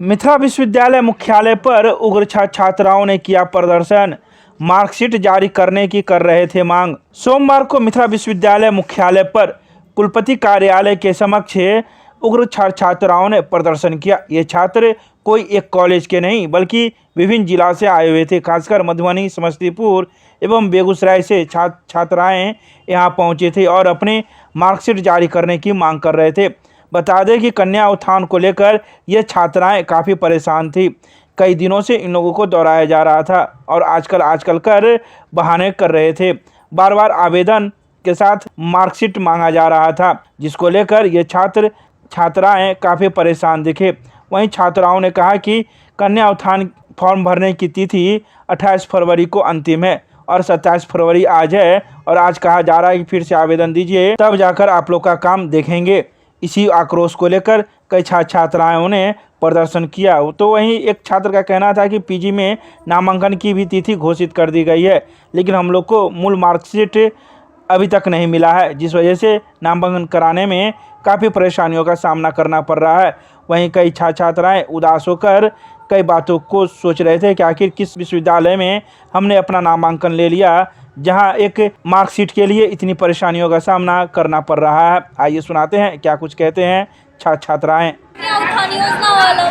मिथिला विश्वविद्यालय मुख्यालय पर उग्र छात्राओं ने किया प्रदर्शन, मार्कशीट जारी करने की कर रहे थे मांग। सोमवार को मिथिला विश्वविद्यालय मुख्यालय पर कुलपति कार्यालय के समक्ष उग्र छात्राओं ने प्रदर्शन किया। ये छात्र कोई एक कॉलेज के नहीं बल्कि विभिन्न जिला से आए हुए थे। खासकर मधुबनी, समस्तीपुर एवं बेगूसराय से छात्राएं यहां पहुंचे थे और अपने मार्कशीट जारी करने की मांग कर रहे थे। बता दें कि कन्या उत्थान को लेकर ये छात्राएं काफ़ी परेशान थी। कई दिनों से इन लोगों को दोहराया जा रहा था और आजकल कर बहाने कर रहे थे। बार बार आवेदन के साथ मार्कशीट मांगा जा रहा था, जिसको लेकर ये छात्राएं काफ़ी परेशान दिखे। वहीं छात्राओं ने कहा कि कन्या उत्थान फॉर्म भरने की तिथि 28 फरवरी को अंतिम है और 27 फरवरी आज है और आज कहा जा रहा है कि फिर से आवेदन दीजिए, तब जाकर आप लोग का काम देखेंगे। इसी आक्रोश को लेकर कई छात्राओं ने प्रदर्शन किया। तो वहीं एक छात्र का कहना था कि पीजी में नामांकन की भी तिथि घोषित कर दी गई है, लेकिन हम लोग को मूल मार्कशीट अभी तक नहीं मिला है, जिस वजह से नामांकन कराने में काफ़ी परेशानियों का सामना करना पड़ रहा है। वहीं कई छात्राएं उदास होकर कई बातों को सोच रहे थे कि आखिर किस विश्वविद्यालय में हमने अपना नामांकन ले लिया, जहां एक मार्कशीट के लिए इतनी परेशानियों का सामना करना पड़ रहा है। आइए सुनाते हैं क्या कुछ कहते हैं छात्राएं। योजना वाला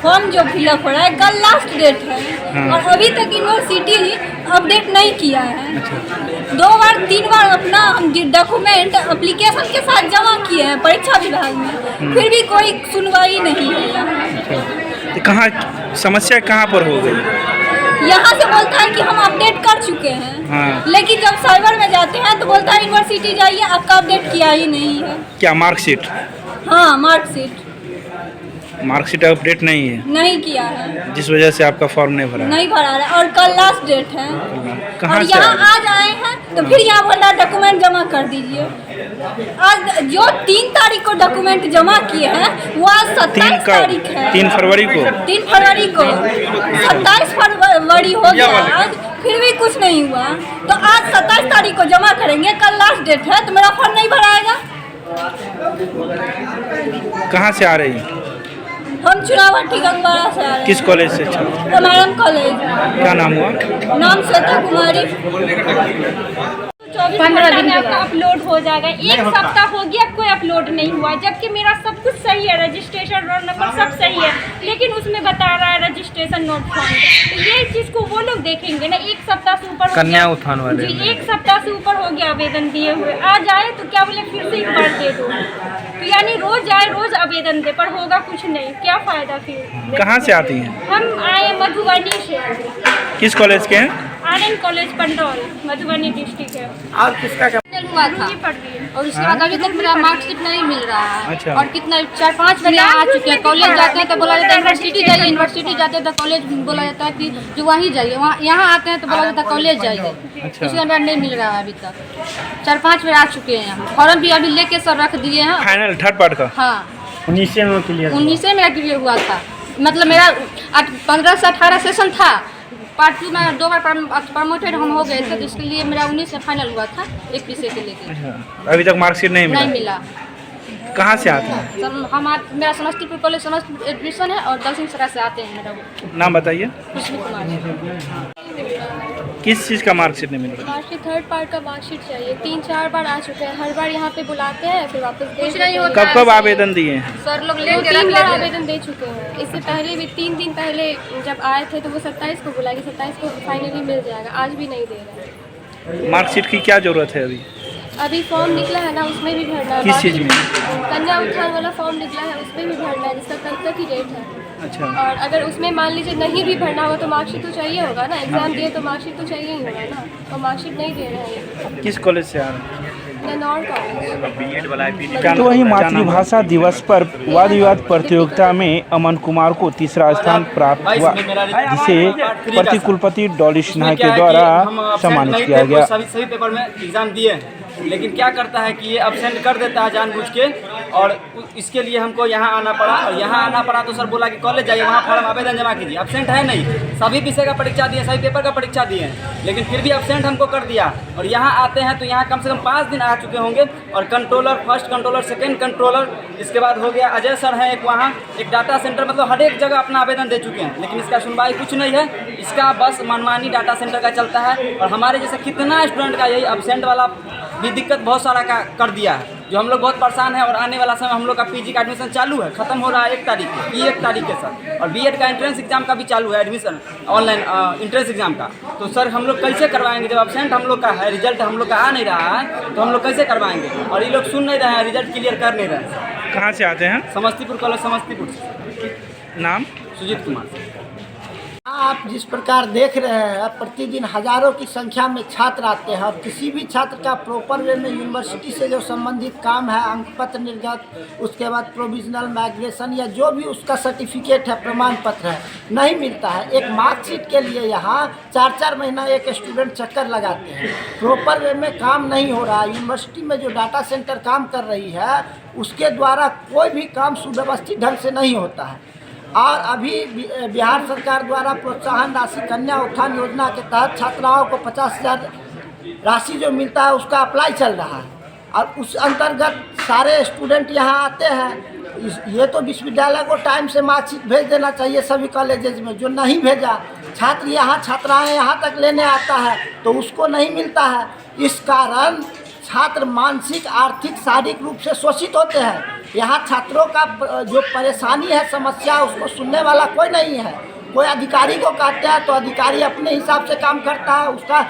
फॉर्म जो फिलअप हो रहा है, कल लास्ट डेट है और अभी तक यूनिवर्सिटी अपडेट नहीं किया है। 2 बार 3 बार अपना डॉक्यूमेंट एप्लीकेशन के साथ जमा किए हैं परीक्षा विभाग में, फिर भी कोई सुनवाई नहीं है। तो कहाँ समस्या कहाँ पर हो गई? यहाँ से बोलता है कि हम अपडेट कर चुके हैं, लेकिन जब सर्वर में जाते हैं तो बोलता है यूनिवर्सिटी जाइए, आपका अपडेट किया ही नहीं है। क्या मार्कशीट? हाँ, मार्कशीट अपडेट नहीं है, नहीं किया है, जिस वजह से आपका फॉर्म नहीं भरा है और कल लास्ट डेट है। और यहाँ आज आए हैं तो फिर यहाँ बोला डॉक्यूमेंट जमा कर दीजिए। आज जो 3 तारीख को डॉक्यूमेंट जमा किए हैं वो आज 27 तारीख है। 3 फरवरी को 27 फरवरी हो गया आज, फिर भी कुछ नहीं हुआ। तो आज 27 तारीख को जमा करेंगे, कल लास्ट डेट है, तो मेरा फॉर्म नहीं भराएगा। कहाँ से आ रही है? हम चुनावटी गंगवाड़ा से आ रहे हैं। किस कॉलेज से? MRM college. क्या नाम हुआ? नाम श्वेता कुमारी। 15 दिन में आपका अपलोड हो जाएगा। एक सप्ताह हो गया कोई अपलोड नहीं हुआ, जबकि मेरा सब कुछ सही है, रजिस्ट्रेशन रोल नंबर सब सही है, लेकिन उसमें बता रहा है रजिस्ट्रेशन नोट फाउंड। तो ये चीज़ को वो लोग देखेंगे ना। 1 सप्ताह से ऊपर कन्या उत्थान वाले जी, 1 सप्ताह से ऊपर हो गया आवेदन दिए हुए। आज आए तो क्या बोले फिर से एक बार दे दो, तो यानी रोज आए रोज आवेदन दे, पर होगा कुछ नहीं, क्या फायदा फिर। कहाँ से आती हैं? हम आए मधुबनी से। किस कॉलेज के हैं? आर्यन कॉलेज पंडौल, मधुबनी डिस्ट्रिक्ट है। और किसका हुआ था और उसके बाद अभी तक मेरा मार्कशीट नहीं मिल रहा है। अच्छा। और कितना 4-5 बार यहाँ आ चुके हैं। कॉलेज जाते हैं तो बोला जाता है यूनिवर्सिटी जाइए, यूनिवर्सिटी जाते हैं तो कॉलेज बोला जाता है कि जो वहीं जाइए, वहाँ यहाँ आते हैं तो बोला जाता है कॉलेज जाइए। अच्छा। उसके बाद नहीं मिल रहा है अभी तक। 4-5 बार आ चुके हैं यहाँ। फॉर्म भी अभी लेके सर रख दिए हैं। फाइनल थर्ड पार्ट का? हाँ, 19 में क्लियर। 19 में क्लियर हुआ था। मतलब मेरा 15 से 18 सेशन था। पार्ट 2 में 2 बार प्रमोटेड हम हो गए थे, तो इसके लिए मेरा 19 से फाइनल हुआ था एक विषय के लेके। अभी तक मार्कशीट नहीं मिला। कहाँ से आते हैं? मेरा समस्तीपुर कॉलेज समस्तीपुर एडमिशन है और दक्षिण सराय से आते हैं। मेरा नाम बताइए। खुशबू कुमार। किस चीज़ का मार्कशीट नहीं मिल रहा? मार्कशीट थर्ड पार्ट का मार्कशीट चाहिए। 3-4 बार आ चुके हैं, हर बार यहाँ पे बुलाते हैं फिर वापस कुछ नहीं होता। कब आवेदन दिए हैं? सर लोग 2-3 बार आवेदन दे चुके हैं। इससे पहले भी 3 दिन पहले जब आए थे तो वो 27 को बुलाएंगे, 27 को फाइनली मिल जाएगा। आज भी नहीं दे रहे हैं। मार्कशीट की क्या ज़रूरत है? अभी फॉर्म निकला है ना, उसमें भी भरना है। किस चीज़ में? कन्या उत्थान वाला फॉर्म निकला है, उसमें भी भरना है, जिसका कल तक ही डेट है। अच्छा। और अगर उसमें मान लीजिए नहीं भी भरना हो तो मार्कशीट तो चाहिए होगा ना। एग्जाम दिए तो मार्कशीट तो चाहिए ही होगा ना, और मार्कशीट नहीं दे रहे हैं। किस कॉलेज से आ रहे हैं? तो वहीं मातृभाषा दिवस पर वाद विवाद प्रतियोगिता में अमन कुमार को 3रा स्थान प्राप्त हुआ, जिसे प्रति कुलपति डॉली सिन्हा के द्वारा सम्मानित किया गया। सभी पेपर में एग्जाम दिए लेकिन क्या करता है कि ये अब्सेंट कर देता है जानबूझ के, और इसके लिए हमको यहाँ आना पड़ा। और यहाँ आना पड़ा तो सर बोला कि कॉलेज जाइए, वहाँ फॉर्म आवेदन जमा कीजिए। अब्सेंट है नहीं, सभी विषय का परीक्षा दिए, सभी पेपर का परीक्षा दिए हैं, लेकिन फिर भी अब्सेंट हमको कर दिया। और यहाँ आते हैं तो यहाँ कम से कम 5 दिन आ चुके होंगे। और controller, first controller, second controller, इसके बाद हो गया अजय सर हैं एक, वहाँ एक डाटा सेंटर, मतलब हर एक जगह अपना आवेदन दे चुके हैं, लेकिन इसका सुनवाई कुछ नहीं है। इसका बस मनमानी डाटा सेंटर का चलता है। और हमारे जैसे कितना स्टूडेंट का यही अब्सेंट वाला भी दिक्कत बहुत सारा का कर दिया है, जो हम लोग बहुत परेशान है। और आने वाला समय हम लोग का पीजी का एडमिशन चालू है, खत्म हो रहा है 1 तारीख को, ये 1 तारीख के सर। और बीएड का एंट्रेंस एग्जाम का भी चालू है, एडमिशन ऑनलाइन एंट्रेंस एग्जाम का। तो सर हम लोग कैसे करवाएंगे जब अब्सेंट हम लोग का है, रिजल्ट हम लोग का आ नहीं रहा है, तो हम लोग कैसे करवाएंगे? और ये लोग सुन नहीं रहे हैं, रिजल्ट क्लियर कर नहीं रहे हैं। कहाँ से आते हैं? समस्तीपुर कॉलेज, समस्तीपुर से। नाम? सुजीत कुमार। आप जिस प्रकार देख रहे हैं, प्रतिदिन हजारों की संख्या में छात्र आते हैं, और किसी भी छात्र का प्रॉपर वे में यूनिवर्सिटी से जो संबंधित काम है, अंक पत्र निर्गत, उसके बाद प्रोविजनल, माइग्रेशन या जो भी उसका सर्टिफिकेट है, प्रमाण पत्र है, नहीं मिलता है। एक मार्कशीट के लिए यहाँ 4-4 महीना एक स्टूडेंट चक्कर लगाते हैं। प्रॉपर वे में काम नहीं हो रहा। यूनिवर्सिटी में जो डाटा सेंटर काम कर रही है, उसके द्वारा कोई भी काम सुव्यवस्थित ढंग से नहीं होता है। और अभी बिहार सरकार द्वारा प्रोत्साहन राशि कन्या उत्थान योजना के तहत छात्राओं को 50,000 राशि जो मिलता है, उसका अप्लाई चल रहा है। और उस अंतर्गत सारे स्टूडेंट यहाँ आते हैं। ये तो विश्वविद्यालय को टाइम से मार्कशीट भेज देना चाहिए सभी कॉलेजेस में, जो नहीं भेजा, छात्र यहाँ छात्राएँ यहाँ तक लेने आता है तो उसको नहीं मिलता है। इस कारण छात्र मानसिक, आर्थिक, शारीरिक रूप से शोषित होते हैं। यहाँ छात्रों का जो परेशानी है, समस्या, उसको सुनने वाला कोई नहीं है। कोई अधिकारी को कहते हैं तो अधिकारी अपने हिसाब से काम करता है, उसका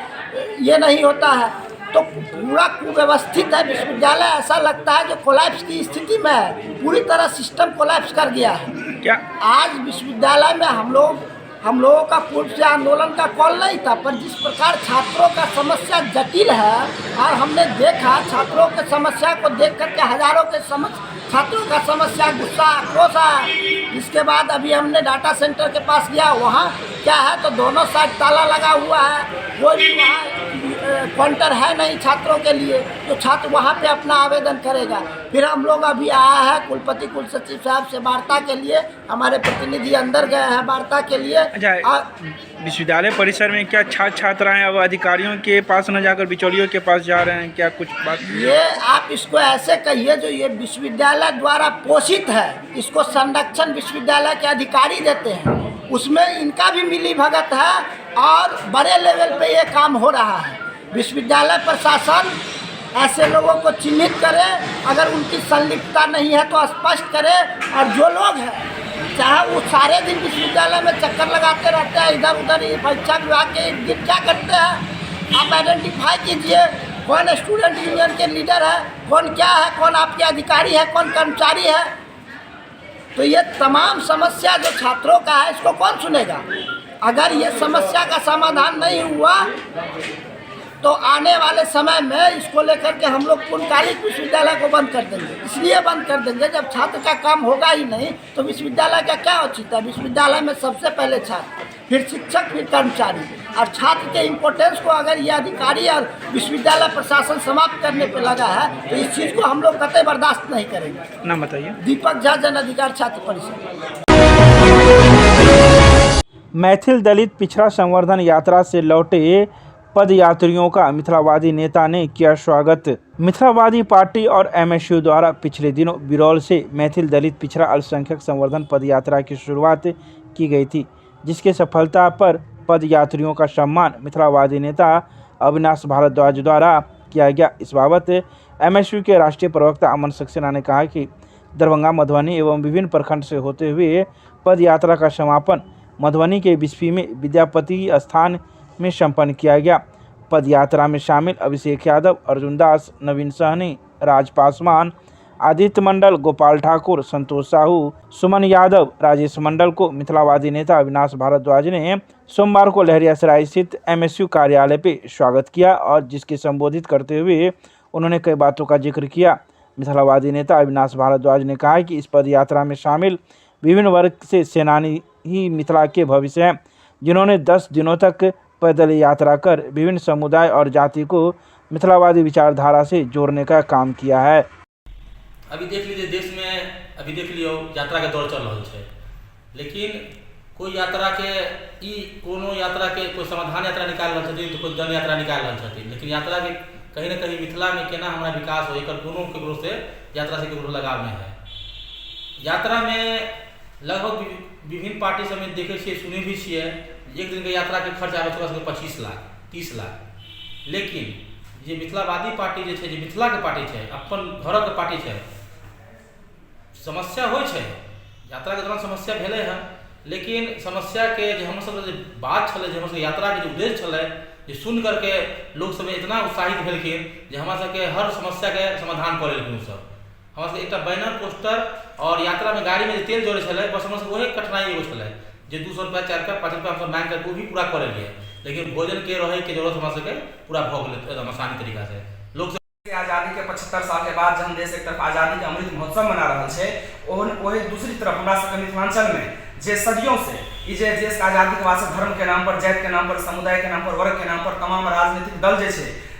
ये नहीं होता है। तो पूरा कुव्यवस्थित है विश्वविद्यालय, ऐसा लगता है जो कोलैप्स की स्थिति में है। पूरी तरह सिस्टम कोलैप्स कर गया है। क्या आज विश्वविद्यालय में हम लोगों का पूर्व से आंदोलन का कॉल नहीं था, पर जिस प्रकार छात्रों का समस्या जटिल है, और हमने देखा छात्रों के समस्या को देख करके हजारों के छात्रों का समस्या, गुस्सा, आक्रोश है। इसके बाद अभी हमने डाटा सेंटर के पास गया, वहाँ क्या है तो दोनों साइड ताला लगा हुआ है, कोई भी वहाँ काउंटर है नहीं छात्रों के लिए, तो छात्र वहाँ पे अपना आवेदन करेगा। फिर हम लोग अभी आया है कुलपति, कुलसचिव साहब से वार्ता के लिए, हमारे प्रतिनिधि अंदर गए हैं वार्ता के लिए। अच्छा, विश्वविद्यालय परिसर में क्या छात्र छात्राएं अब अधिकारियों के पास न जाकर बिचौलियों के पास जा रहे हैं, क्या कुछ बात? ये आप इसको ऐसे कहिए, जो ये विश्वविद्यालय द्वारा पोषित है, इसको संरक्षण विश्वविद्यालय के अधिकारी देते हैं, उसमें इनका भी मिली भगत है और बड़े लेवल पे ये काम हो रहा है। विश्वविद्यालय प्रशासन ऐसे लोगों को चिन्हित करे, अगर उनकी संलिप्तता नहीं है तो स्पष्ट करे। और जो लोग हैं, चाहे वो सारे दिन विश्वविद्यालय में चक्कर लगाते रहते हैं इधर उधर, परीक्षा विभाग के इर्द क्या करते हैं, आप आइडेंटिफाई कीजिए कौन स्टूडेंट यूनियन के लीडर है, कौन क्या है, कौन आपके अधिकारी है, कौन कर्मचारी है। तो ये तमाम समस्या जो छात्रों का है, इसको कौन सुनेगा? अगर ये समस्या का समाधान नहीं हुआ तो आने वाले समय में इसको लेकर के हम लोग पूर्णकालिक विश्वविद्यालय को बंद कर देंगे। इसलिए बंद कर देंगे, जब छात्र का काम होगा ही नहीं तो विश्वविद्यालय का क्या औचित्य है? विश्वविद्यालय में सबसे पहले छात्र, फिर शिक्षक, फिर कर्मचारी। और छात्र के इम्पोर्टेंस को अगर ये अधिकारी और विश्वविद्यालय प्रशासन समाप्त करने पर लगा है, तो इस चीज़ को हम लोग कतई बर्दाश्त नहीं करेंगे। नाम बताइए। दीपक झा, जन अधिकार छात्र परिषद। मैथिल दलित पिछड़ा संवर्धन यात्रा से लौटे पद यात्रियों का मिथिलावादी नेता ने किया स्वागत। मिथिलावादी पार्टी और एमएसयू द्वारा पिछले दिनों बिरौल से मैथिल दलित पिछड़ा अल्पसंख्यक संवर्धन पद यात्रा की शुरुआत की गई थी, जिसके सफलता पर पद यात्रियों का सम्मान मिथिलावादी नेता अविनाश भारद्वाज द्वारा किया गया। इस बाबत एमएसयू के राष्ट्रीय प्रवक्ता अमन सक्सेना ने कहा कि दरभंगा, मधुबनी एवं विभिन्न प्रखंड से होते हुए पद यात्रा का समापन मधुबनी के बिस्फी में विद्यापति स्थान में संपन्न किया गया। पद यात्रा में शामिल अभिषेक यादव, अर्जुन दास, नवीन सहनी, राज पासवान, आदित्य मंडल, गोपाल ठाकुर, संतोष साहू, सुमन यादव, राजेश मंडल को मिथिलावादी नेता अविनाश भारद्वाज ने सोमवार को लहरियासराय स्थित एमएसयू कार्यालय पे स्वागत किया, और जिसके संबोधित करते हुए उन्होंने कई बातों का जिक्र किया। मिथिलावादी नेता अविनाश भारद्वाज ने कहा कि इस पद यात्रा में शामिल विभिन्न वर्ग से सेनानी ही मिथिला के भविष्य हैं, जिन्होंने 10 दिनों तक पैदल यात्रा कर विभिन्न समुदाय और जाति को मिथिलावादी विचारधारा से जोड़ने का काम किया है। अभी देख लीजिए देश में अभी देख लियो यात्रा के दौर चल रहा है, लेकिन कोई यात्रा के कोनो यात्रा के कोई समाधान यात्रा निकाल रहा छथिन तो कोई जन यात्रा निकाल रहा छथिन, लेकिन यात्रा के कहीं ना कहीं मिथिला में केना हमारा विकास हो एकर कोनो केकरो से यात्रा से केकरो लगाव नहीं है। यात्रा में लगभग विभिन्न पार्टी सब में देखे छियै सुने भी छियै एक दिन के यात्रा के खर्च आबै छै 25 लाख 30 लाख, लेकिन जे मिथिलावादी पार्टी जे छै जे मिथिला के पार्टी छै अपन घरक पार्टी छै, समस्या होइ छै यात्रा के दौरान समस्या भेलै है, लेकिन समस्या के जे हमर सब जे बात छलै जे हमर सब यात्रा के जे उद्देश्य छलै जे सुन करके लोग सब इतना उत्साहित भेलखिन जे हमरा सबके हर समस्या के समाधान कर लेलखिन। सब हमरा सबके एकटा बैनर पोस्टर और यात्रा में गाड़ी में जे तेल जोड़े छलै बस हमरा सबके वही कठिनाई एगो छलै जे 200 रुपया 4 रुपया 5 रुपया हम सब मांग करके वो भी पूरा कर लिए, लेकिन भोजन के रहे के जरूरत हमरा सबके पूरा भ गेलै एकदम आसानी तरीका से। लोग आज़ादी के 75 साल के बाद जहन देश एक तरफ आज़ादी के अमृत महोत्सव मना रहा है, वही दूसरी तरफ हमरा सबके मिथिलांचल में जे सदियों से जे देश के आज़ादी के वास्ते धर्म के नाम पर, जाति के नाम पर, समुदाय के नाम पर, वर्ग के नाम पर तमाम राजनीतिक दल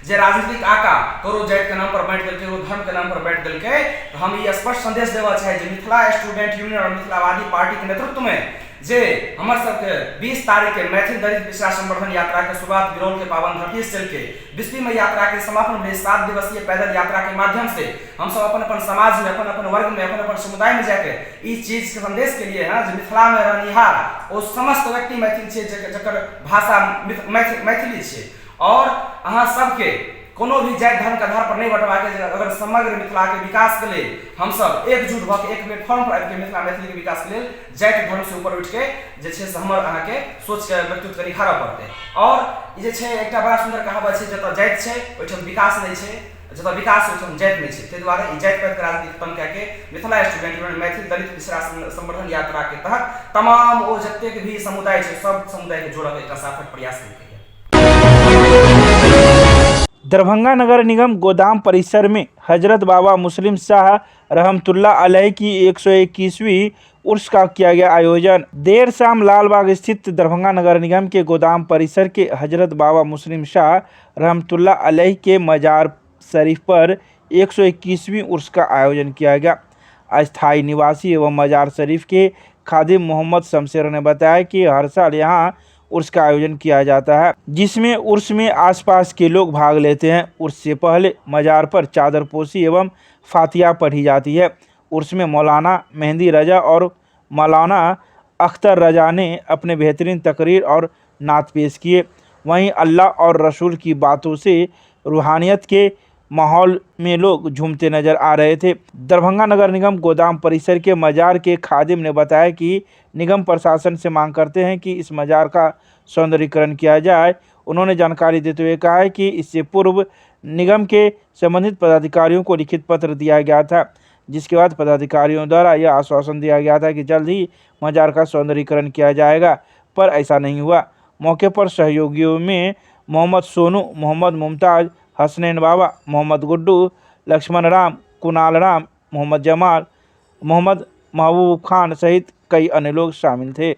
जे राजनीतिक आका करो जाति के नाम पर बांट देलके, वो धर्म के नाम पर बांट देलके, तो हम ये स्पष्ट संदेश देवा चाहे जे मिथिला स्टूडेंट यूनियन और मिथिलावादी पार्टी के नेतृत्व में जे हमर सबके 20 तारीख के मैथिल दलित पिछड़ा संवर्धन यात्रा के शुरुआत बिरौल के पावन धरती से चल के 20वीं में यात्रा के समापन में 7 दिवसीय पैदल यात्रा के माध्यम से हम सब अपन समाज में, अपन वर्ग में, अपन समुदाय में जाके इस चीज के संदेश के लिए है मिथिला में रहनिहार ओ समस्त व्यक्ति मैथिल छे जकर भाषा मैथिली छे और अहाँ सबके कोनो भी जाति धर्म के आधार पर नहीं बंटवा के अगर समग्र मिथिला के विकास के लिए हम सब एकजुट भ के एक प्लेटफॉर्म पर आबि के मिथिला मैथिली के विकास के लिए जाति धर्म से ऊपर उठ के जे छे से हमर अहाँ के सोच के व्यक्तित्व के निखारऽ पड़ते। और जे छे एकटा बड़ा सुंदर कहावत छे जतऽ जाति छे ओइठम विकास नहीं छे, जतऽ विकास ओइठम जाति नहीं छे। तै दुआरे ई जाति पाति के राजनीति खत्म कए के मिथिला स्टूडेंट यूनियन मैथिल दलित पिछड़ा संवर्धन यात्रा के तहत तमाम ओ जतेक भी समुदाय छे सब समुदाय के जोड़ऽ के एकटा सार्थक प्रयास केलकै। दरभंगा नगर निगम गोदाम परिसर में हजरत बाबा मुस्लिम शाह रहमतुल्लाह अलैह की 121वीं उर्स का किया गया आयोजन। देर शाम लालबाग स्थित दरभंगा नगर निगम के गोदाम परिसर के हजरत बाबा मुस्लिम शाह रहमतुल्लाह अलैह के मजार शरीफ पर 121वीं उर्स का आयोजन किया गया। अस्थायी निवासी एवं मजार शरीफ के खादिम मोहम्मद शमशेर ने बताया कि हर साल यहाँ उर्स का आयोजन किया जाता है, जिसमें उर्स में आसपास के लोग भाग लेते हैं। उर्स से पहले मजार पर चादर पोशी एवं फातिहा पढ़ी जाती है। उर्स में मौलाना मेहंदी रजा और मौलाना अख्तर रजा ने अपने बेहतरीन तकरीर और नात पेश किए। वहीं अल्लाह और रसूल की बातों से रूहानियत के माहौल में लोग झूमते नजर आ रहे थे। दरभंगा नगर निगम गोदाम परिसर के मजार के खादिम ने बताया कि निगम प्रशासन से मांग करते हैं कि इस मजार का सौंदर्यीकरण किया जाए। उन्होंने जानकारी देते हुए कहा है कि इससे पूर्व निगम के संबंधित पदाधिकारियों को लिखित पत्र दिया गया था, जिसके बाद पदाधिकारियों द्वारा यह आश्वासन दिया गया था कि जल्द ही मजार का सौंदर्यीकरण किया जाएगा, पर ऐसा नहीं हुआ। मौके पर सहयोगियों में मोहम्मद सोनू, मोहम्मद मुमताज़, हसनैन बाबा, मोहम्मद गुड्डू, लक्ष्मण राम, कुणाल राम, मोहम्मद जमाल, मोहम्मद महबूब खान सहित कई अन्य लोग शामिल थे।